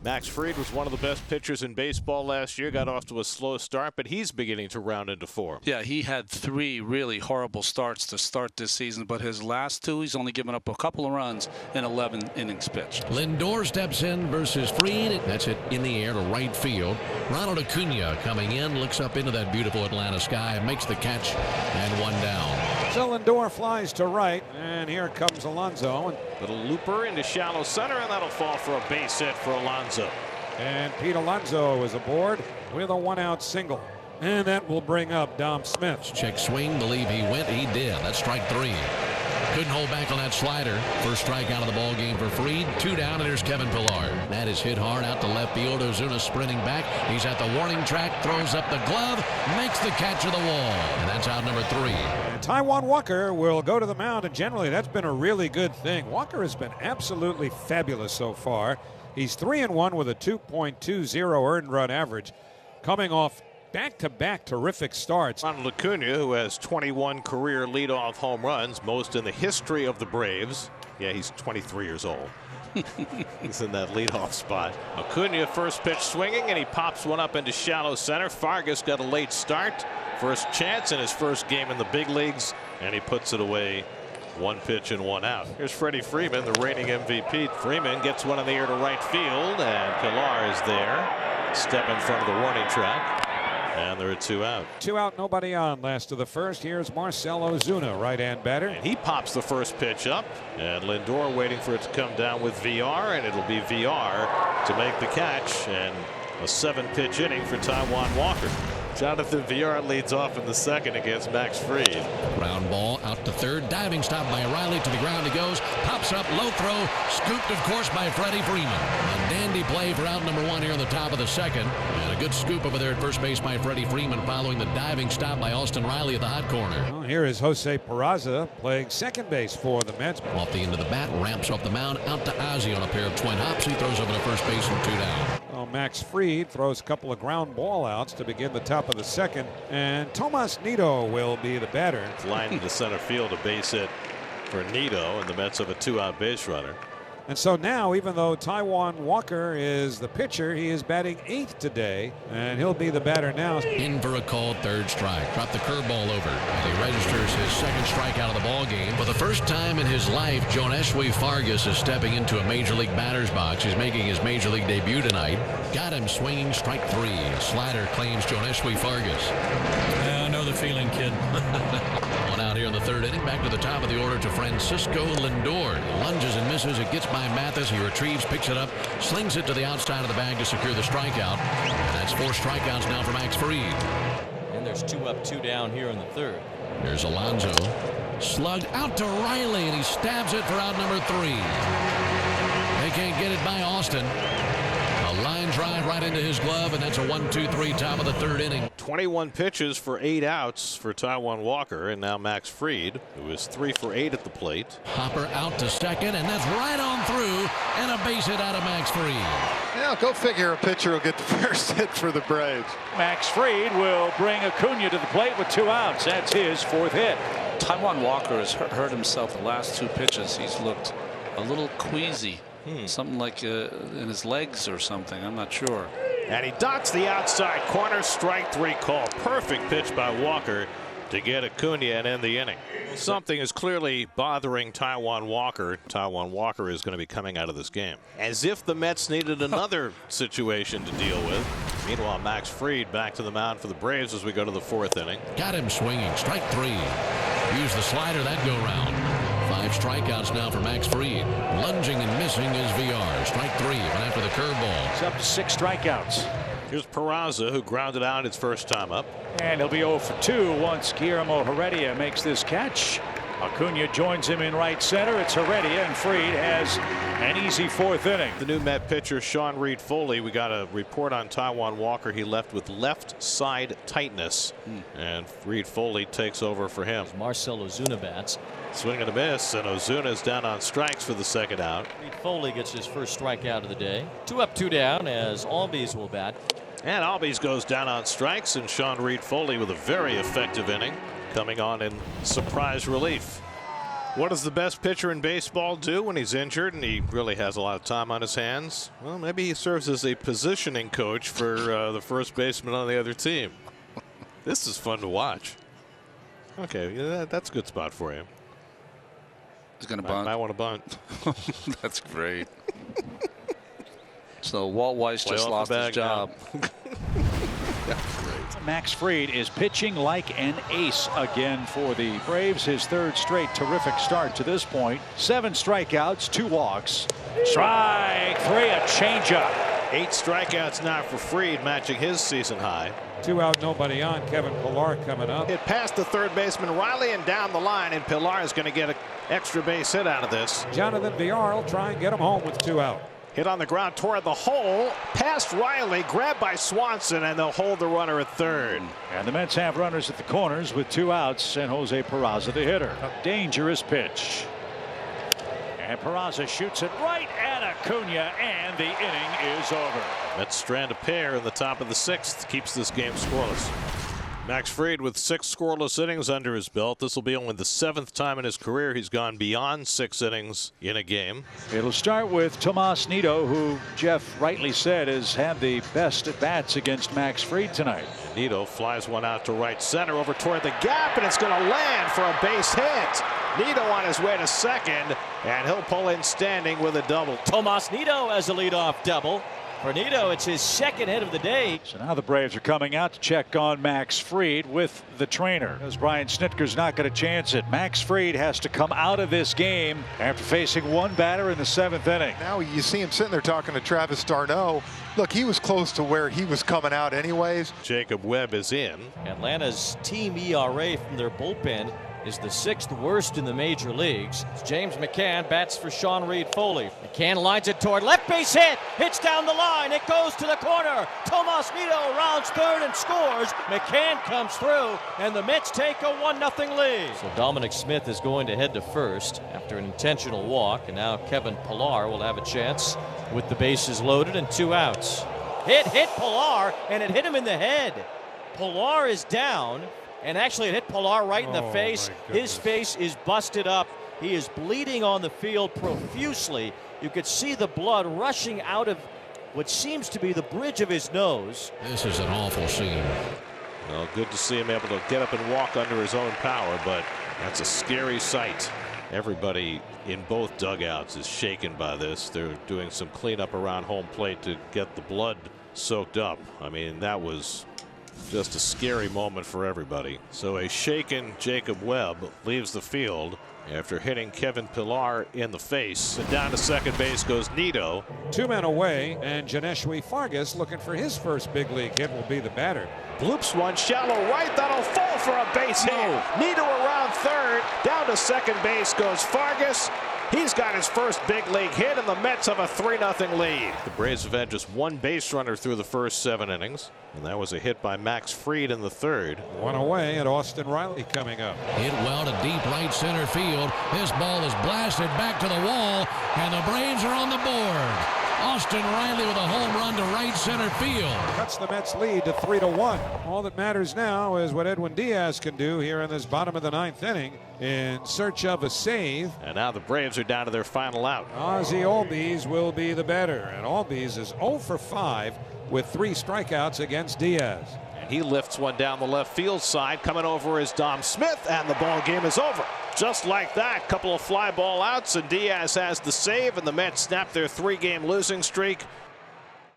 Max Fried was one of the best pitchers in baseball last year. Got off to a slow start, but he's beginning to round into form. Yeah, he had 3 really horrible starts to start this season, but his last 2, he's only given up a couple of runs in 11 innings pitched. Lindor steps in versus Fried. That's it in the air to right field. Ronald Acuna coming in, looks up into that beautiful Atlanta sky, makes the catch, and 1 down. So Lindor flies to right, and here comes Alonso. Little looper into shallow center, and that'll fall for a base hit for Alonso. And Pete Alonso is aboard with a 1-out single. And that will bring up Dom Smith. Check swing, believe he went. He did. That's strike 3. Couldn't hold back on that slider. First strike out of the ball game for Fried. 2 down, and there's Kevin Pillar. That is hit hard out to left field. Ozuna sprinting back. He's at the warning track, throws up the glove, makes the catch of the wall, and that's out number 3. And Taijuan Walker will go to the mound, and generally that's been a really good thing. Walker has been absolutely fabulous so far. He's 3-1 with a 2.20 earned run average, coming off back-to-back terrific starts. Ronald Acuna, who has 21 career leadoff home runs, most in the history of the Braves. Yeah, he's 23 years old. He's in that leadoff spot. Acuna first pitch swinging, and he pops one up into shallow center. Fargas got a late start. First chance in his first game in the big leagues, and he puts it away. 1 pitch and 1 out. Here's Freddie Freeman, the reigning MVP. Freeman gets one in the air to right field, and Pillar is there. Step in front of the warning track. And there are 2 out. 2 out, nobody on. Last of the first. Here's Marcell Ozuna, right-hand batter. And he pops the first pitch up. And Lindor waiting for it to come down with VR. And it'll be VR to make the catch. And a 7-pitch inning for Taijuan Walker. Jonathan VR leads off in the second against Max Fried. Ground ball out to third. Diving stop by Riley. To the ground he goes. Pops up. Low throw. Scooped, of course, by Freddie Freeman. A dandy play for out number 1 here in the top of the second. And a good scoop over there at first base by Freddie Freeman following the diving stop by Austin Riley at the hot corner. Well, here is Jose Peraza playing second base for the Mets. Off the end of the bat. Ramps off the mound. Out to Ozzie on a pair of twin hops. He throws over to first base and 2 down. Well, Max Fried throws a couple of ground ball outs to begin the top of the second. And Tomas Nido will be the batter. Line into center field, a base hit for Nido, and the Mets have a 2-out base runner. And so now, even though Taijuan Walker is the pitcher, he is batting 8th today, and he'll be the batter now. In for a called 3rd strike. Dropped the curveball over, and he registers his 2nd strikeout of the ball game. For the first time in his life, Joneshui Fargas is stepping into a major league batter's box. He's making his major league debut tonight. Got him swinging, strike 3. Slider claims Joneshui Fargas. Yeah, I know the feeling, kid. 1 out here in the 3rd inning. Back to the top of the order to Francisco Lindor. Lunges and misses. It gets by Mathis. He retrieves, picks it up, slings it to the outside of the bag to secure the strikeout. And that's 4 strikeouts now for Max Fried. And there's 2 up, 2 down here in the 3rd. There's Alonso. Slugged out to Riley, and he stabs it for out number 3. They can't get it by Austin. A line drive right into his glove, and that's a 1-2-3 top of the 3rd inning. 21 pitches for 8 outs for Taijuan Walker, and now Max Fried, who is 3 for 8 at the plate. Hopper out to second, and that's right on through, and a base hit out of Max Fried. Yeah, go figure a pitcher will get the first hit for the Braves. Max Fried will bring Acuna to the plate with 2 outs. That's his 4th hit. Taijuan Walker has hurt himself the last 2 pitches. He's looked a little queasy. Something like in his legs or something. I'm not sure. And he dots the outside corner. Strike 3 call. Perfect pitch by Walker to get Acuna and end the inning. Something is clearly bothering Taijuan Walker. Taijuan Walker is going to be coming out of this game. As if the Mets needed another situation to deal with. Meanwhile, Max Fried back to the mound for the Braves as we go to the 4th inning. Got him swinging. Strike 3. Use the slider that go round. 5 strikeouts now for Max Fried. Lunging and missing is VR. Strike 3 even after the curveball. It's up to 6 strikeouts. Here's Peraza, who grounded out his first time up. And he'll be 0 for 2 once Guillermo Heredia makes this catch. Acuna joins him in right center. It's Heredia, and Fried has an easy 4th inning. The new Met pitcher, Sean Reed Foley. We got a report on Taijuan Walker. He left with left side tightness. And Reed Foley takes over for him. Marcell Ozuna bats. Swing and a miss, and Ozuna's down on strikes for the 2nd out. Reed Foley gets his first strikeout of the day. 2 up, 2 down as Albies will bat. And Albies goes down on strikes, and Sean Reed Foley with a very effective inning, coming on in surprise relief. What does the best pitcher in baseball do when he's injured and he really has a lot of time on his hands? Well, maybe he serves as a positioning coach for the first baseman on the other team. This is fun to watch. Okay, yeah, that's a good spot for you. He's going to bunt. I want to bunt. That's great. So Walt Weiss just lost his job. Max Fried is pitching like an ace again for the Braves. His third straight terrific start to this point. 7 strikeouts, 2 walks. Strike 3, a changeup. 8 strikeouts now for Fried, matching his season high. 2 out, nobody on. Kevin Pillar coming up. Hit past the third baseman Riley and down the line, and Pillar is going to get an extra base hit out of this. Jonathan Villar will try and get him home with 2 out. Hit on the ground toward the hole, past Riley, grabbed by Swanson, and they'll hold the runner at third. And the Mets have runners at the corners with 2 outs, and Jose Peraza the hitter. A dangerous pitch. And Peraza shoots it right at Acuna, and the inning is over. Mets strand a pair in the top of the 6th, keeps this game scoreless. Max Fried with 6 scoreless innings under his belt. This will be only the 7th time in his career he's gone beyond 6 innings in a game. It'll start with Tomas Nido, who Jeff rightly said has had the best at bats against Max Fried tonight. Nido flies one out to right center over toward the gap, and it's going to land for a base hit. Nido on his way to second, and he'll pull in standing with a double. Tomas Nido as a leadoff double. For Nido, it's his 2nd hit of the day. So now the Braves are coming out to check on Max Fried with the trainer, as Brian Snitker's not going to chance it. Max Fried has to come out of this game after facing 1 batter in the 7th inning. Now you see him sitting there talking to Travis d'Arnaud. Look, he was close to where he was coming out anyways. Jacob Webb is in. Atlanta's team ERA from their bullpen is the 6th worst in the major leagues. James McCann bats for Sean Reed-Foley. McCann lines it toward left base hit. Hits down the line. It goes to the corner. Tomas Nido rounds third and scores. McCann comes through, and the Mets take a 1-0 lead. So Dominic Smith is going to head to first after an intentional walk, and now Kevin Pillar will have a chance with the bases loaded and 2 outs. Hit Pillar, and it hit him in the head. Pillar is down. And actually it hit Pillar right in the face. His face is busted up. He is bleeding on the field profusely. You could see the blood rushing out of what seems to be the bridge of his nose. This is an awful scene. Well, good to see him able to get up and walk under his own power, but that's a scary sight. Everybody in both dugouts is shaken by this. They're doing some cleanup around home plate to get the blood soaked up. I mean, that was just a scary moment for everybody. So a shaken Jacob Webb leaves the field after hitting Kevin Pillar in the face. And down to second base goes Nido. 2 men away, and Janeshwy Fargas looking for his first big league hit will be the batter. Bloops one shallow right. That'll fall for a base hit. Nido around third. Down to second base goes Fargas. He's got his first big league hit, and the Mets have a 3-0 lead. The Braves have had just 1 base runner through the first 7 innings, and that was a hit by Max Fried in the 3rd. 1 away, and Austin Riley coming up. Hit well to deep right center field. This ball is blasted back to the wall, and the Braves are on the board. Austin Riley with a home run to right center field. Cuts the Mets lead to 3-1. All that matters now is what Edwin Diaz can do here in this bottom of the 9th inning in search of a save. And now the Braves are down to their final out. Ozzie Albies will be the batter, and Albies is 0 for 5 with 3 strikeouts against Diaz. And he lifts one down the left field side. Coming over is Dom Smith, and the ball game is over. Just like that, couple of fly ball outs, and Diaz has the save, and the Mets snap their 3-game losing streak